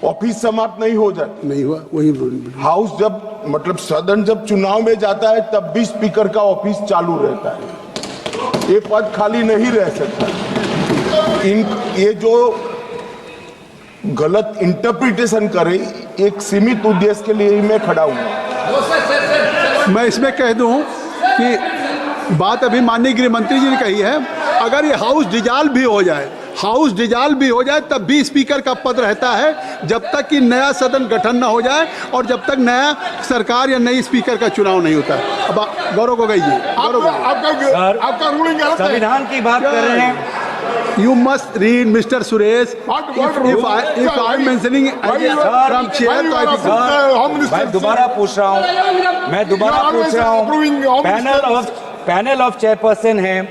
Office समाप्त नहीं हो जाती। नहीं हुआ, वही हाउस जब मतलब सदन जब चुनाव में जाता है तब भी स्पीकर का ऑफिस चालू रहता है, ये पद खाली नहीं रह सकता। ये जो गलत इंटरप्रिटेशन करे, एक सीमित उद्देश्य के लिए ही मैं खड़ा हूं। मैं इसमें कह दूं कि बात अभी माननीय गृह मंत्री जी ने कही है, अगर ये हाउस डिसॉल्व भी हो जाए, हाउस डिसॉल्व भी हो जाए तब भी स्पीकर का पद रहता है, जब तक कि नया सदन गठन न हो जाए और जब तक नया सरकार या नई स्पीकर का चुनाव नहीं होता है। अब गौरव गोगोई जी, आपका रूलिंग गलत है। संविधान की बात कर रहे हैं। You must read, Mr. Suresh. If I'm mentioning from chair, तो I think मैं दोबारा पूछ रहा हूँ, पैनल ऑफ चेयरपर्सन है,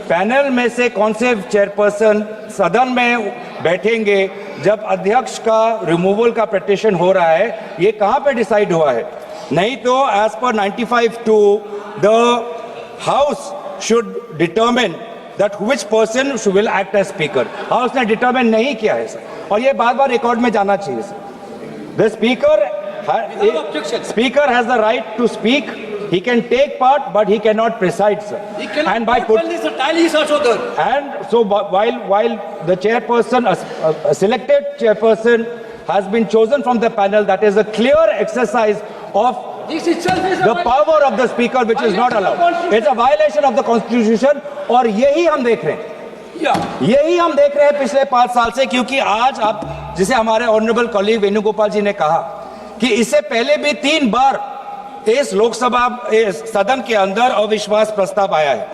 पैनल में से कौन से चेयरपर्सन सदन में बैठेंगे जब अध्यक्ष का रिमूवल का पिटीशन हो रहा है, ये कहाँ पे डिसाइड हुआ है? नहीं तो एज पर 95(2) the house should determine that which person will act as speaker. House ने डिटरमिन नहीं किया है सर, और ये बार-बार रिकॉर्ड में जाना चाहिए sir. The speaker has the right to speak. He can take part, but he cannot preside, sir. And by and so while the chairperson, a selected chairperson, has been chosen from the panel, that is a clear exercise of the power of the speaker, which is not allowed. It's a violation of the constitution, और यही हम देख रहे हैं, यही हम देख रहे हैं पिछले 5 साल से। क्योंकि आज आप, जिसे हमारे ऑनरेबल कॉलीग वेणुगोपाल जी ने कहा कि इससे पहले भी 3 बार इस लोकसभा सदन के अंदर अविश्वास प्रस्ताव आया है,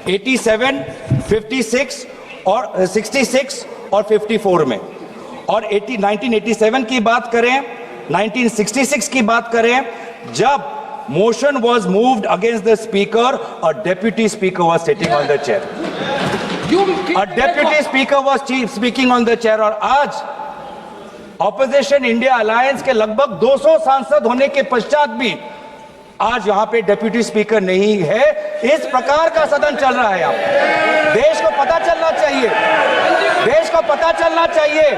87, 56 और 66 और 54 में। और 1987 की बात करें, 1966 की बात करें, जब motion was moved against the speaker, a deputy speaker was sitting on the chair. A deputy speaker was speaking on the chair। और आज ऑपोजिशन इंडिया अलायंस के लगभग 200 सांसद होने के पश्चात भी आज यहां पे डेप्यूटी स्पीकर नहीं है। इस प्रकार का सदन चल रहा है। आप देश को पता चलना चाहिए, देश को पता चलना चाहिए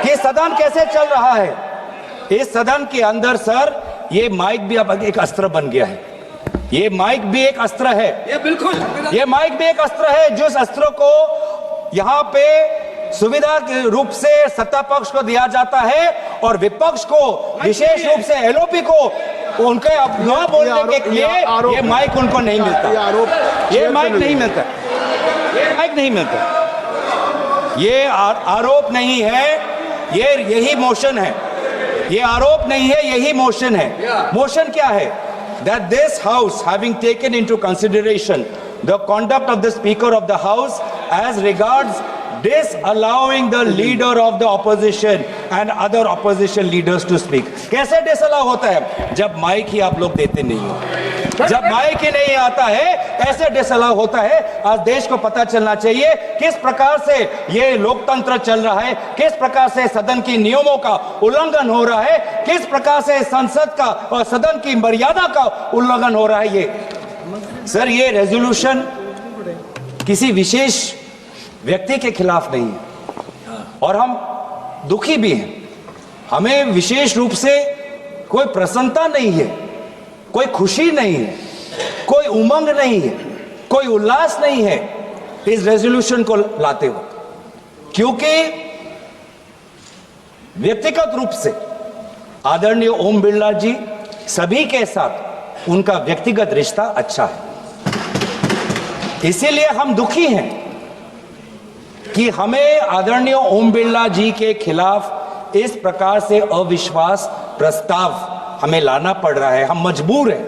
कि सदन कैसे चल रहा है। इस सदन के अंदर सर ये माइक भी अब एक अस्त्र बन गया है, ये माइक भी एक अस्त्र है, ये बिल्कुल, ये माइक भी एक अस्त्र है, जिस अस्त्र को यहाँ पे सुविधा के रूप से सत्ता पक्ष को दिया जाता है और विपक्ष को, विशेष रूप से एलओपी को, उनके अपना बोलने के लिए ये माइक उनको नहीं मिलता, ये माइक नहीं मिलता, ये माइक नहीं मिलता। ये आरोप नहीं है, ये यही मोशन है, ये आरोप नहीं है, यही मोशन है। मोशन क्या है? That this house, having taken into consideration the conduct of the speaker of the house as regards disallowing the leader of the opposition and other opposition leaders to speak। कैसे disallow होता है? जब mic ही आप लोग देते नहीं हो, जब माइक ही नहीं आता है, ऐसे डिसअलाउ होता है। आज देश को पता चलना चाहिए किस प्रकार से ये लोकतंत्र चल रहा है, किस प्रकार से सदन की नियमों का उल्लंघन हो रहा है, किस प्रकार से संसद का और सदन की मर्यादा का उल्लंघन हो रहा है। ये सर, ये रेजोल्यूशन किसी विशेष व्यक्ति के खिलाफ नहीं है और हम दुखी भी हैं। हमें विशेष रूप से कोई प्रसन्नता नहीं है, कोई खुशी नहीं है, कोई उमंग नहीं है, कोई उल्लास नहीं है इस रेजोल्यूशन को लाते हुए, क्योंकि व्यक्तिगत रूप से आदरणीय ओम बिरला जी सभी के साथ उनका व्यक्तिगत रिश्ता अच्छा है। इसीलिए हम दुखी हैं कि हमें आदरणीय ओम बिरला जी के खिलाफ इस प्रकार से अविश्वास प्रस्ताव हमें लाना पड़ रहा है। हम मजबूर हैं,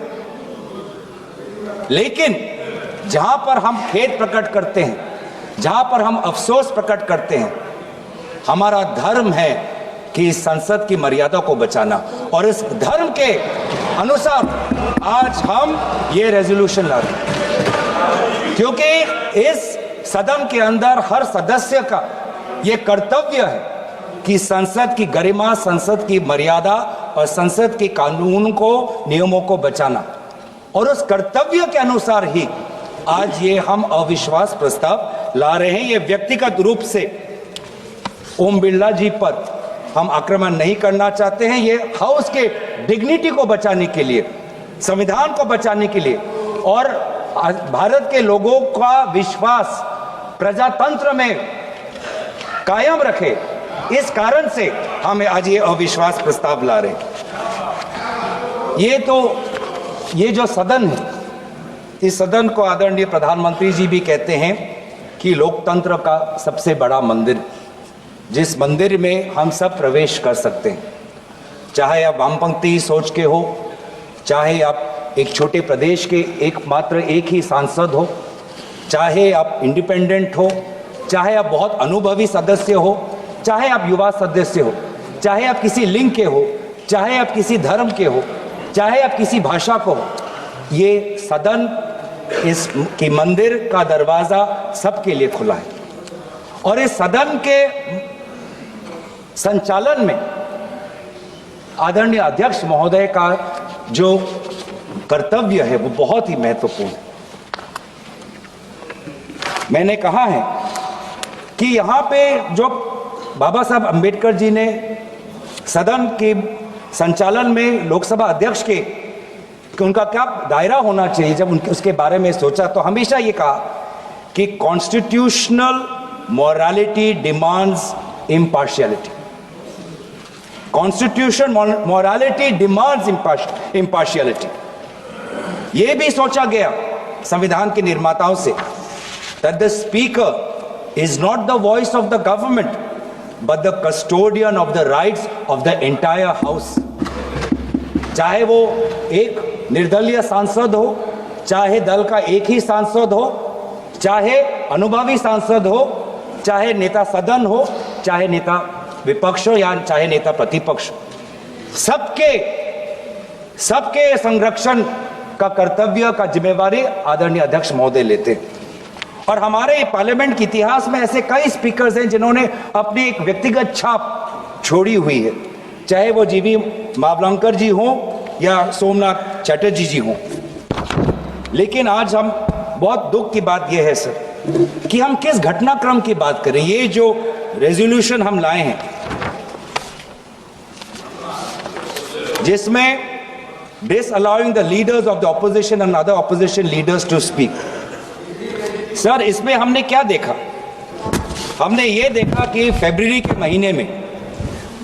लेकिन जहां पर हम खेद प्रकट करते हैं, जहां पर हम अफसोस प्रकट करते हैं, हमारा धर्म है कि संसद की मर्यादा को बचाना, और इस धर्म के अनुसार आज हम ये रेजोल्यूशन ला रहे हैं, क्योंकि इस सदन के अंदर हर सदस्य का यह कर्तव्य है कि संसद की गरिमा, संसद की मर्यादा और संसद के कानून को, नियमों को बचाना, और उस कर्तव्य के अनुसार ही आज ये हम अविश्वास प्रस्ताव ला रहे हैं। ये व्यक्तिगत रूप से ओम बिरला जी पर हम आक्रमण नहीं करना चाहते हैं। ये हाउस के डिग्निटी को बचाने के लिए, संविधान को बचाने के लिए और भारत के लोगों का विश्वास प्रजातंत्र में कायम रखे, इस कारण से हम आज ये अविश्वास प्रस्ताव ला रहे हैं। ये जो सदन है, इस सदन को आदरणीय प्रधानमंत्री जी भी कहते हैं कि लोकतंत्र का सबसे बड़ा मंदिर, जिस मंदिर में हम सब प्रवेश कर सकते हैं, चाहे आप वामपंथी सोच के हो, चाहे आप एक छोटे प्रदेश के एक ही सांसद हो, चाहे आप इंडिपेंडेंट हो, चाहे आप बहुत अनुभवी सदस्य हो, चाहे आप युवा सदस्य हो, चाहे आप किसी लिंग के हो, चाहे आप किसी धर्म के हो, चाहे आप किसी भाषा को हो, ये सदन इस की मंदिर का दरवाजा सबके लिए खुला है। और इस सदन के संचालन में आदरणीय अध्यक्ष महोदय का जो कर्तव्य है वो बहुत ही महत्वपूर्ण है। मैंने कहा है कि यहाँ पे जो बाबा साहब अंबेडकर जी ने सदन के संचालन में लोकसभा अध्यक्ष के उनका क्या दायरा होना चाहिए, जब उनके उसके बारे में सोचा तो हमेशा ये कहा कि constitutional morality demands impartiality. Constitution morality demands impartiality. ये भी सोचा गया संविधान के निर्माताओं से that the speaker is not the voice of the government but the custodian of the rights of the entire house। चाहे वो एक निर्दलीय सांसद हो, चाहे दल का एक ही सांसद हो, चाहे अनुभवी सांसद हो, चाहे नेता सदन हो, चाहे नेता विपक्ष हो या चाहे नेता प्रतिपक्ष हो, सबके संरक्षण का कर्तव्य का जिम्मेवारी आदरणीय अध्यक्ष महोदय लेते हैं। और हमारे पार्लियामेंट के इतिहास में ऐसे कई स्पीकर्स हैं जिन्होंने अपनी एक व्यक्तिगत छाप छोड़ी हुई है, चाहे वो जीवी मावलंकर जी हों या सोमनाथ चटर्जी जी हों। लेकिन आज हम बहुत दुख की बात यह है सर कि हम किस घटनाक्रम की बात करें। ये जो रेजोल्यूशन हम लाए हैं जिसमें disallowing the leaders of the opposition and other opposition leaders to speak, sir इसमें हमने क्या देखा? हमने ये देखा कि फरवरी के महीने में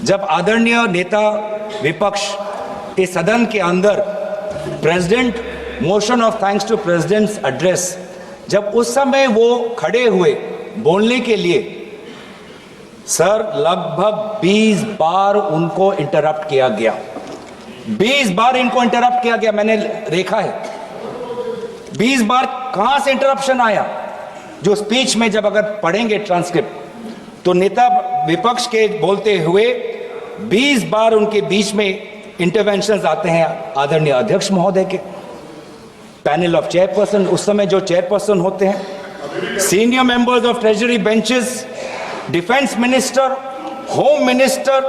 जब आदरणीय नेता विपक्ष इस सदन के अंदर president motion of thanks to president's address, जब उस समय वो खड़े हुए बोलने के लिए, सर लगभग 20 बार उनको इंटरप्ट किया गया। 20 बार इनको इंटरप्ट किया गया, मैंने देखा है 20 बार। कहां से इंटरप्शन आया? जो स्पीच में जब अगर पढ़ेंगे ट्रांसक्रिप्ट तो नेता विपक्ष के बोलते हुए 20 बार उनके बीच में इंटरवेंशंस आते हैं आदरणीय अध्यक्ष महोदय के। पैनल ऑफ चेयरपर्सन, उस समय जो चेयरपर्सन होते हैं, senior members of treasury benches, defence minister, home minister,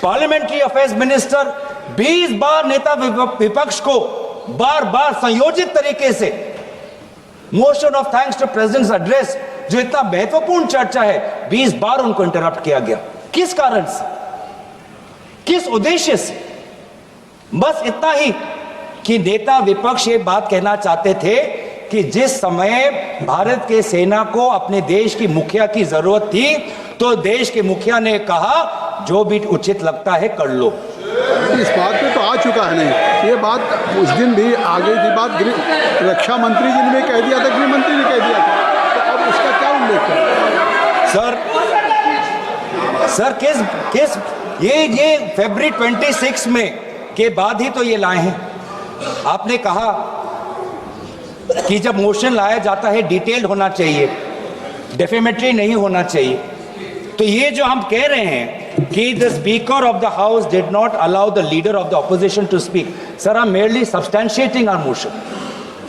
parliamentary affairs minister, 20 बार नेता विपक्ष को बार बार संयोजित तरीके से motion of thanks to president's address, जो इतना महत्वपूर्ण चर्चा है, 20 बार उनको इंटरप्ट किया गया। किस कारण से, किस उद्देश्य से? बस इतना ही कि नेता विपक्ष ये बात कहना चाहते थे कि जिस समय भारत के सेना को अपने देश की मुखिया की जरूरत थी तो देश के मुखिया ने कहा जो भी उचित लगता है कर लो। इस बात पे तो आ चुका है नहीं, ये बात उस दिन भी आ गई थी बात, रक्षा मंत्री जी ने भी कह दिया था, गृह मंत्री ने कह दिया था, तो अब उसका क्या उल्लेख है? सर किस ये फरवरी 26 में के बाद ही तो ये लाए हैं। आपने कहा कि जब मोशन लाया जाता है डिटेल्ड होना चाहिए, डेफेमेटरी नहीं होना चाहिए। तो ये जो हम कह रहे हैं कि the speaker of the house did not allow the leader of the opposition to speak, sir I am merely substantiating our motion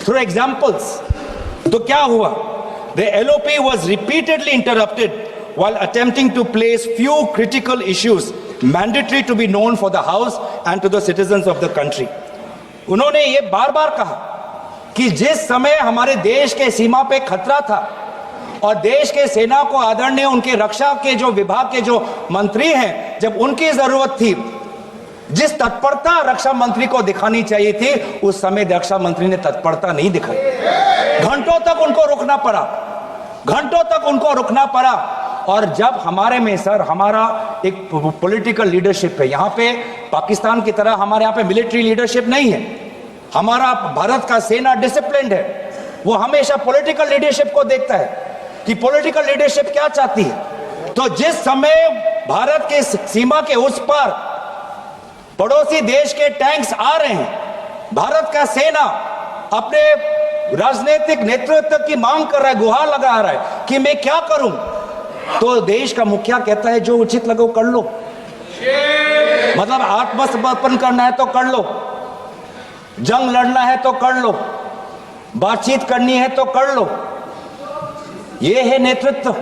through examples. तो क्या हुआ? The LOP was repeatedly interrupted while attempting to place few critical issues mandatory to be known for the house and to the citizens of the country। उन्होंने ये बार बार कहा कि जिस समय हमारे देश के सीमा पे खतरा था और देश के सेना को आदरणीय उनके रक्षा के जो विभाग के जो मंत्री हैं, जब उनकी जरूरत थी, जिस तत्परता रक्षा मंत्री को दिखानी चाहिए थी, उस समय रक्षा मंत्री ने तत्परता नहीं दिखाई। घंटों तक उनको रुकना पड़ा, घंटों तक उनको रुकना पड़ा। और जब हमारे में सर, हमारा एक पॉलिटिकल लीडरशिप है, यहाँ पे पाकिस्तान की तरह हमारे यहाँ पे मिलिट्री लीडरशिप नहीं है। हमारा भारत का सेना डिसिप्लिन्ड है, वो हमेशा पॉलिटिकल लीडरशिप को देखता है कि पॉलिटिकल लीडरशिप क्या चाहती है। तो जिस समय भारत के सीमा के उस पार पड़ोसी देश के टैंक्स आ रहे हैं, भारत का सेना अपने राजनीतिक नेतृत्व की मांग कर रहा है, गुहार लगा रहा है कि मैं क्या करूं, तो देश का मुखिया कहता है जो उचित लगे वो कर लो। मतलब आत्मसमर्पण करना है तो कर लो, जंग लड़ना है तो कर लो, बातचीत करनी है तो कर लो। ये है नेतृत्व।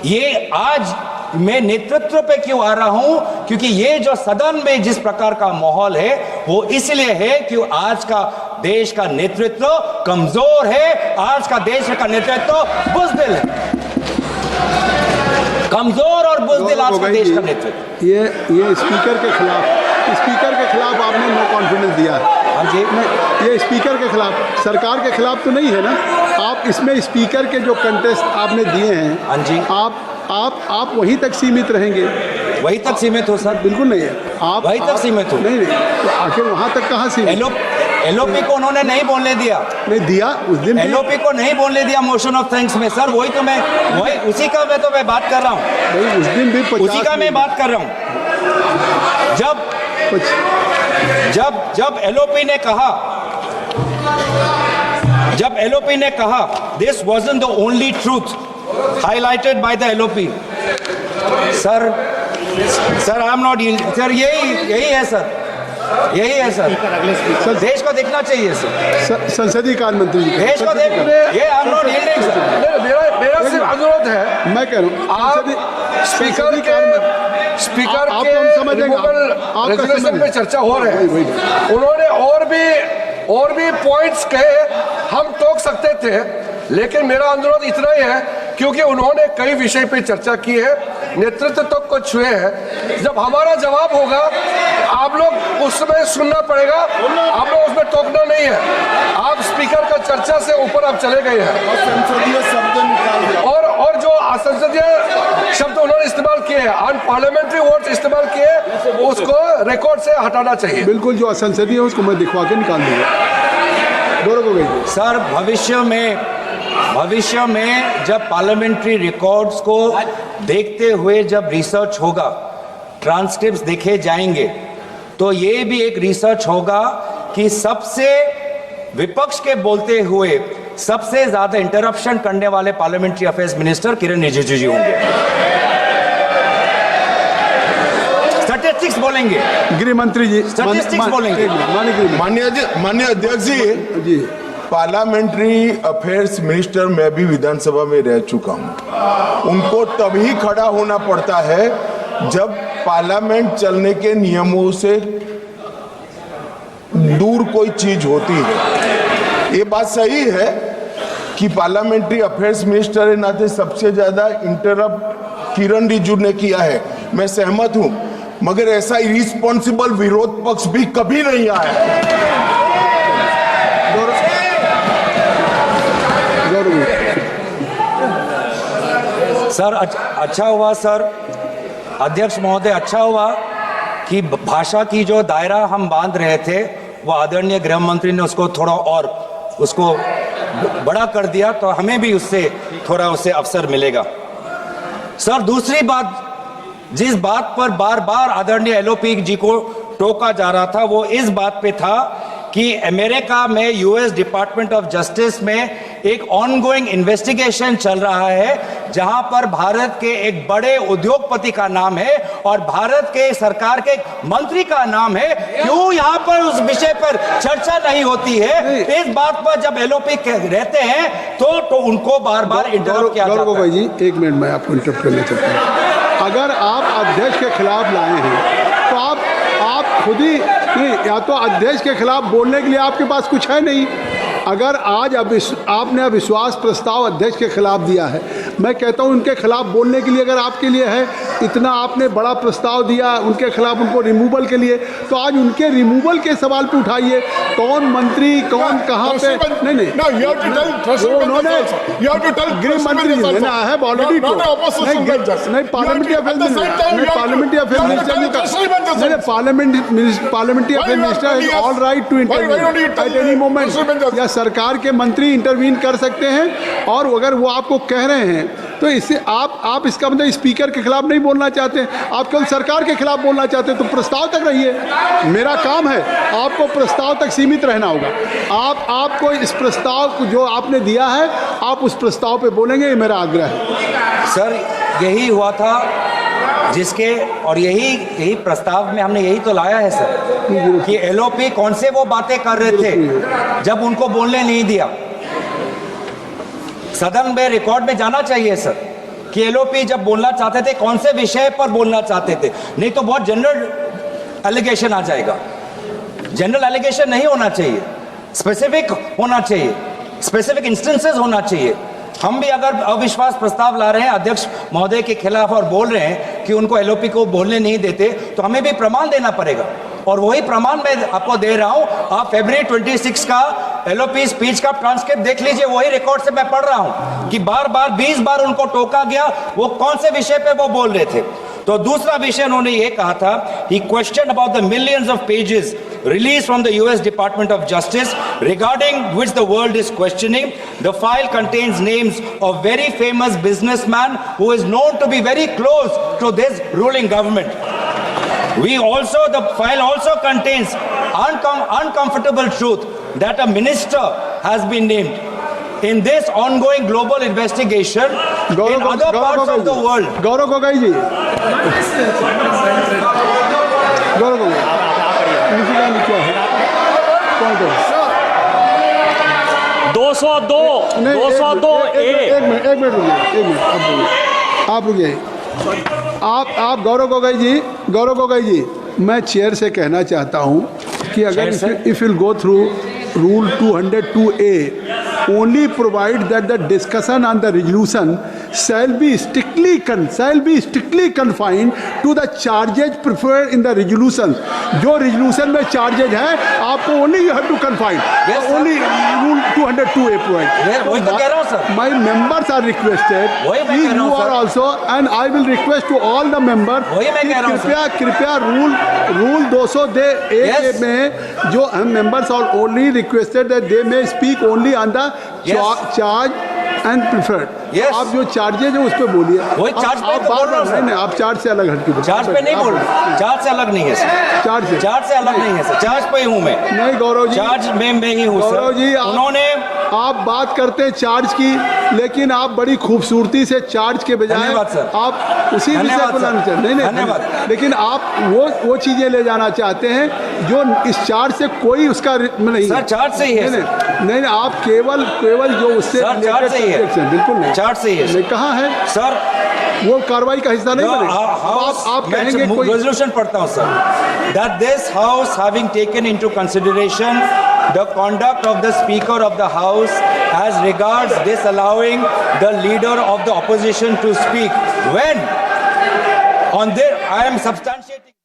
ये आज मैं नेतृत्व पे क्यों आ रहा हूं, क्योंकि ये जो सदन में जिस प्रकार का माहौल है वो इसलिए है कि आज का देश का नेतृत्व कमजोर है, आज का देश का नेतृत्व बुज़दिल है, कमजोर और बुज़दिल आज का देश का नेतृत्व। ये स्पीकर के खिलाफ आपने नो कॉन्फिडेंस दिया है। हाँ जी, ये स्पीकर के खिलाफ, सरकार के खिलाफ तो नहीं है ना। आप इसमें स्पीकर के जो कंटेस्ट आपने दिए हैं, हाँ जी, आप वहीं तक सीमित रहेंगे। वहीं तक सीमित हो सर? बिल्कुल नहीं है, आप वहीं तक सीमित हो। नहीं, तो आखिर वहाँ तक कहाँ सीमित? एलओपी को उन्होंने नहीं बोलने दिया, नहीं दिया उस दिन। एलओपी को नहीं बोलने दिया मोशन ऑफ थैंक्स में सर। वही तो मैं उसी का मैं बात कर रहा हूँ। उस दिन भी उसी का मैं बात कर रहा हूँ। जब एलओपी ने कहा this wasn't the only truth highlighted by the LOP, sir I am not, sir यही है सर, यही है सर। देश को देखना चाहिए सर, संसदीय कार्य मंत्री जी, देश को देख, ये I am not yielding sir. मेरा सिर्फ अनुरोध है, मैं कह रहा हूँ आप स्पीकर के रेजोल्यूशन पे चर्चा हो रहे हैं, उन्होंने और भी पॉइंट्स कहे, हम टोक सकते थे, लेकिन मेरा अनुरोध इतना ही है, क्योंकि उन्होंने कई विषय पे चर्चा की है, नेतृत्व तक को छुए हैं। जब हमारा जवाब होगा आप लोग उसमें सुनना पड़ेगा, आप लोग उसमें टोकना नहीं है। आप स्पीकर का चर्चा से ऊपर आप चले गए हैं संसदीय शब्द निकाल दिया। और जो असंसदीय शब्द उन्होंने इस्तेमाल किए हैं, अनपार्लियामेंट्री वर्ड्स इस्तेमाल किए, उसको रिकॉर्ड से हटाना चाहिए। बिल्कुल, जो असंसदीय है उसको मैं दिखवा के निकाल दूंगा। सर भविष्य में जब पार्लियामेंट्री रिकॉर्ड्स को देखते हुए जब रिसर्च होगा, ट्रांसक्रिप्ट्स देखे जाएंगे, तो ये भी एक रिसर्च होगा कि सबसे विपक्ष के बोलते हुए सबसे ज्यादा इंटरप्शन करने वाले पार्लियामेंट्री अफेयर्स मिनिस्टर किरण रिजिजू जी होंगे। स्टैटिस्टिक्स बोलेंगे, गृह मंत्री जी स्टैटिस्टिक्स बोलेंगे। माननीय अध्यक्ष जी, पार्लियामेंट्री अफेयर्स मिनिस्टर मैं भी विधानसभा में रह चुका हूं। उनको तभी खड़ा होना पड़ता है जब पार्लियामेंट चलने के नियमों से दूर कोई चीज होती है। ये बात सही है कि पार्लियामेंट्री अफेयर्स मिनिस्टर के नाते सबसे ज्यादा इंटरप्ट किरण रिजिजू ने किया है, मैं सहमत हूं, मगर ऐसा इरिस्पॉन्सिबल विरोध पक्ष भी कभी नहीं आया। सर अच्छा हुआ सर, अध्यक्ष महोदय, अच्छा हुआ कि भाषा की जो दायरा हम बांध रहे थे वो आदरणीय गृह मंत्री ने उसको थोड़ा और उसको बड़ा कर दिया, तो हमें भी उससे थोड़ा उससे अवसर मिलेगा। सर दूसरी बात, जिस बात पर बार बार आदरणीय एलओपी जी को टोका जा रहा था, वो इस बात पे था कि अमेरिका में यूएस डिपार्टमेंट ऑफ जस्टिस में एक ऑनगोइंग इन्वेस्टिगेशन चल रहा है, जहां पर भारत के एक बड़े उद्योगपति का नाम है और भारत के सरकार के मंत्री का नाम है। क्यों यहां पर उस विषय पर चर्चा नहीं होती है? इस बात पर जब एलओपी रहते हैं तो उनको बार बार इंटरप्ट किया जाता है। भाई जी, एक मिनट, मैं आपको इंटरप्ट करना चाहता हूँ। अगर आप अध्यक्ष के खिलाफ लाए हैं तो आप खुद ही नहीं, या तो अध्यक्ष के खिलाफ बोलने के लिए आपके पास कुछ है नहीं। अगर आज आपने अविश्वास प्रस्ताव अध्यक्ष के खिलाफ दिया है, मैं कहता हूं उनके खिलाफ बोलने के लिए अगर आपके लिए है, इतना आपने बड़ा प्रस्ताव दिया उनके खिलाफ, उनको रिमूवल के लिए, तो आज उनके रिमूवल के सवाल पे उठाइए। कौन मंत्री कौन कहाँ पे, नहीं उन्होंने गृह मंत्री जी ने है ऑलरेडी, नहीं parliamentary affair minister, parliamentary affair minister is all right to intervene at any moment, या सरकार के मंत्री इंटरवीन कर सकते हैं। और अगर वो आपको कह रहे हैं तो इससे आप इसका मतलब स्पीकर के खिलाफ नहीं बोलना चाहते हैं, आप केवल सरकार के खिलाफ बोलना चाहते हैं, तो प्रस्ताव तक रहिए। मेरा काम है, आपको प्रस्ताव तक सीमित रहना होगा। आपको इस प्रस्ताव को जो आपने दिया है, आप उस प्रस्ताव पे बोलेंगे, ये मेरा आग्रह है। सर यही हुआ था जिसके, और यही प्रस्ताव में हमने यही तो लाया है सर, कि एलओपी कौन से वो बातें कर रहे थे जब उनको बोलने नहीं दिया। सदन में रिकॉर्ड में जाना चाहिए सर कि एलओपी जब बोलना चाहते थे कौन से विषय पर बोलना चाहते थे, नहीं तो बहुत जनरल एलिगेशन आ जाएगा। जनरल एलिगेशन नहीं होना चाहिए, स्पेसिफिक होना चाहिए, स्पेसिफिक इंस्टेंसेस होना चाहिए। हम भी अगर अविश्वास प्रस्ताव ला रहे हैं अध्यक्ष महोदय के खिलाफ और बोल रहे हैं कि उनको एलओपी को बोलने नहीं देते, तो हमें भी प्रमाण देना पड़ेगा, और वही प्रमाण मैं आपको दे रहा हूं। आप फरवरी 26 का एलओपी स्पीच का ट्रांसक्रिप्ट देख लीजिए, वही रिकॉर्ड से मैं पढ़ रहा हूं कि बार बार 20 बार उनको टोका गया, वो कौन से विषय पे वो बोल रहे थे। तो दूसरा विषय उन्होंने ये कहा था, he questioned about the millions of pages released from the US Department of Justice regarding which the world is questioning. The file contains names of very famous businessman who is known to be very close to this ruling government. The file also contains uncomfortable truth that a minister has been named in this ongoing global investigation in other parts of the world. Gaurav Gogoi जी, गौरव गोगोई क्या है? कौन कौन? 202 एक minute रुकिए, आप रुकिए। आप गौरव गोगोई जी, मैं चेयर से कहना चाहता हूं कि अगर if will go through rule 202A only provide that the discussion on the resolution shall be strictly confined to the charges preferred in the resolution. जो resolution में charges है, आपको only you have to confine. Yes, only rule 202A provide. वही तो कह रहा हूं sir. My members are requested. वही मैं कह रहा हूं you are also, and I will request to all the members. वही मैं कह रहा हूं कृपया रूल 202A में जो members are only requested that they may speak only on the charge and preferred. Yes. आप जो चार्जेज है उस पे बोलिए। वही चार्ज पे तो बोल रहा हूं सर। नहीं, आप चार्ज से अलग हटके बोलिए। चार्ज पे नहीं बोल रहा, चार्ज से अलग नहीं है सर, चार्ज से अलग नहीं है सर, चार्ज पे ही हूं मैं। नहीं गौरव जी, चार्ज में मैं ही हूं सर। गौरव जी, उन्होंने आप बात करते हैं चार्ज की, लेकिन आप बड़ी खूबसूरती से चार्ज के बजाय आप उसी विषय को लाना चाहते हैं। नहीं, लेकिन आप वो चीजें ले जाना चाहते हैं जो इस चार्ज से कोई उसका नहीं सर, चार्ज से ही है। नहीं, आप केवल जो उससे चार्ज से ही है, बिल्कुल नहीं, चार्ज से ही है। कहाँ है सर? वो कार्रवाई का हिस्सा नहीं बनेगा। आप कहेंगे कोई रेजोल्यूशन पढ़ता हूं sir, that this house having taken into consideration the conduct of the speaker of the house as regards disallowing the leader of the opposition to speak when on this I am substantiating